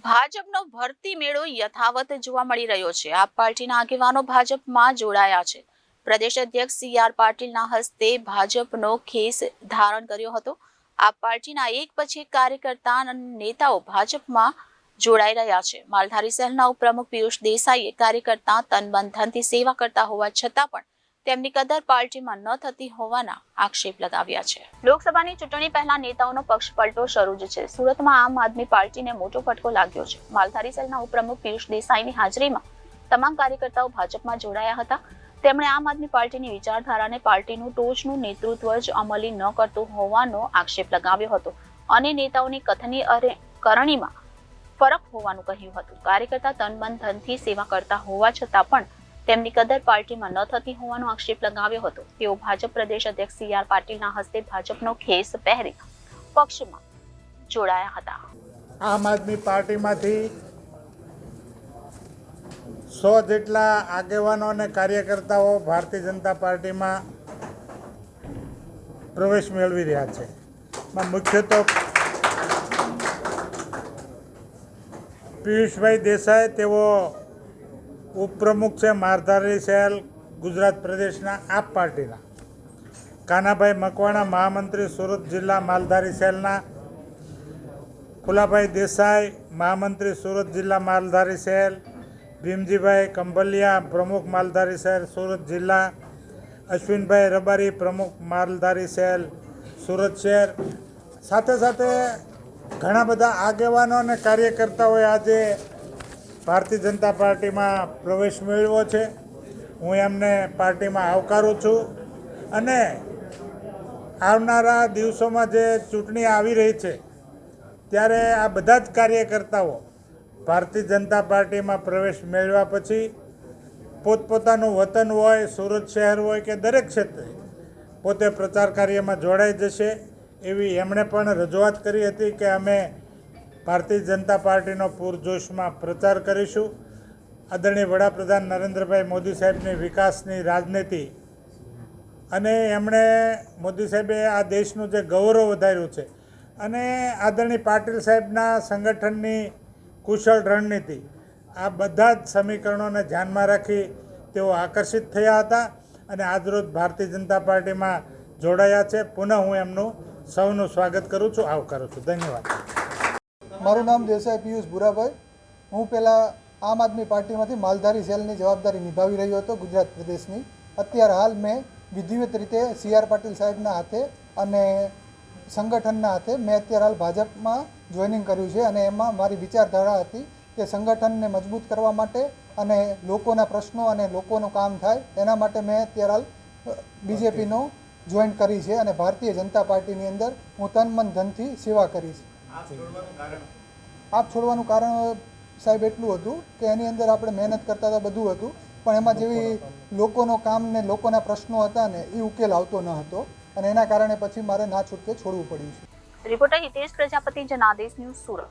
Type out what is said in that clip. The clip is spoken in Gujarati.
ભાજપનો ભરતી મેળો યથાવત જોવા મળી રહ્યો છે। આપ પાર્ટીના આગેવાનો ભાજપમાં જોડાયા છે। પ્રદેશ અધ્યક્ષ સી.આર. પાટીલના હસ્તે ભાજપનો ખેસ ધારણ કર્યો હતો। આપ પાર્ટીના એક પછી એક કાર્યકર્તા અને નેતાઓ ભાજપમાં જોડાઈ રહ્યા છે। માલધારી સેલના ઉપપ્રમુખ પિયુષ દેસાઈએ કાર્યકર્તા તન મન ધનથી સેવા કરતા હોવા છતાં પણ તેમની કદર પાર્ટીમાં ન થતી હોવાના આક્ષેપ લગાવ્યા છે। લોકસભાની ચૂંટણી પહેલા નેતાઓનો પક્ષ પલટો શરૂ જ છે। સુરતમાં આમ આદમી પાર્ટીને મોટો ફટકો લાગ્યો છે। માલધારી સેલના ઉપપ્રમુખ પિયુષ દેસાઈની હાજરીમાં તમામ કાર્યકર્તાઓ ભાજપમાં જોડાયા હતા। તેમણે આમ આદમી પાર્ટીની વિચારધારાને પાર્ટીનું ટોચનું નેતૃત્વ જ અમલી ન કરતું હોવાનો આક્ષેપ લગાવ્યો હતો અને નેતાઓની કથની અને કરણીમાં ફરક હોવાનું કહ્યું હતું। કાર્યકર્તા તન મન ધનથી સેવા કરતા હોવા છતાં પણ તેમની કદર પાર્ટીમાં ન થતી હોવાનો આક્ષેપ લગાવ્યો હતો। તેઓ ભાજપ પ્રદેશ અધ્યક્ષ સી.આર. પાટીલના હસ્તે ભાજપનો ખેસ પહેરી પક્ષમાં જોડાયા હતા। આમ આદમી પાર્ટીમાંથી 100 જેટલા આગેવાનો અને કાર્યકર્તાઓ ભારતીય જનતા પાર્ટીમાં પ્રવેશ મેળવી રહ્યા છે। મુખ્ય તો પિયુષભાઈ દેસાઈ, તેઓ ઉપપ્રમુખ છે માલધારી સેલ ગુજરાત પ્રદેશના આપ પાર્ટીના। કાનાભાઈ મકવાણા મહામંત્રી સુરત જિલ્લા માલધારી સેલના। ફુલાભાઈ દેસાઈ મહામંત્રી સુરત જિલ્લા માલધારી સેલ। ભીમજીભાઈ કંભલિયા પ્રમુખ માલધારી સેલ સુરત જિલ્લા। અશ્વિનભાઈ રબારી પ્રમુખ માલધારી સેલ સુરત શહેર। સાથે સાથે ઘણા બધા આગેવાનો અને કાર્યકર્તાઓએ આજે ભારતીય જનતા પાર્ટીમાં પ્રવેશ મેળવ્યો છે। હું એમને પાર્ટીમાં આવકારું છું અને આવનારા દિવસોમાં જે ચૂંટણી આવી રહી છે ત્યારે આ બધા જ કાર્યકર્તાઓ ભારતીય જનતા પાર્ટીમાં પ્રવેશ મેળવ્યા પછી પોતપોતાનું વતન હોય, સુરત શહેર હોય કે દરેક ક્ષેત્રે પોતે પ્રચાર કાર્યમાં જોડાઈ જશે એવી એમણે પણ રજૂઆત કરી હતી કે અમે ભારતીય જનતા પાર્ટીનો પૂરજોશમાં પ્રચાર કરીશું। આદરણીય વડાપ્રધાન નરેન્દ્રભાઈ મોદી સાહેબની વિકાસની રાજનીતિ અને એમણે મોદી સાહેબે આ દેશનું જે ગૌરવ વધાર્યું છે અને આદરણીય પાટીલ સાહેબના સંગઠનની કુશળ રણનીતિ, આ બધા જ સમીકરણોને ધ્યાનમાં રાખી તેઓ આકર્ષિત થયા હતા અને આજરોજ ભારતીય જનતા પાર્ટીમાં જોડાયા છે। પુનઃ હું એમનું સૌનું સ્વાગત કરું છું, આવકારું છું। ધન્યવાદ। મારું નામ દેસાઈ પિયુષ ભુરાભાઈ। હું પહેલાં આમ આદમી પાર્ટીમાંથી માલધારી સેલની જવાબદારી નિભાવી રહ્યો હતો ગુજરાત પ્રદેશની। અત્યારે હાલ મેં વિધિવત રીતે સી.આર. પાટીલ સાહેબના હાથે અને સંગઠનના હાથે મેં અત્યારે હાલ ભાજપમાં જોઈનિંગ કર્યું છે અને એમાં મારી વિચારધારા હતી કે સંગઠનને મજબૂત કરવા માટે અને લોકોના પ્રશ્નો અને લોકોનું કામ થાય એના માટે મેં અત્યારે હાલ બીજેપીનો જોઈન કરી છે અને ભારતીય જનતા પાર્ટીની અંદર હું તન મન ધનથી સેવા કરીશ। આપ છોડવાનું કારણ સાહેબ એટલું હતું કે એની અંદર આપણે મહેનત કરતા હતા, બધું હતું, પણ એમાં જેવી લોકોનો કામ ને લોકોના પ્રશ્નો હતા ને એ ઉકેલ આવતો ન હતો અને એના કારણે પછી મારે ના છૂટકે છોડવું પડ્યું છે। Reporter Hitesh Prajapati, Janadesh news, Surat.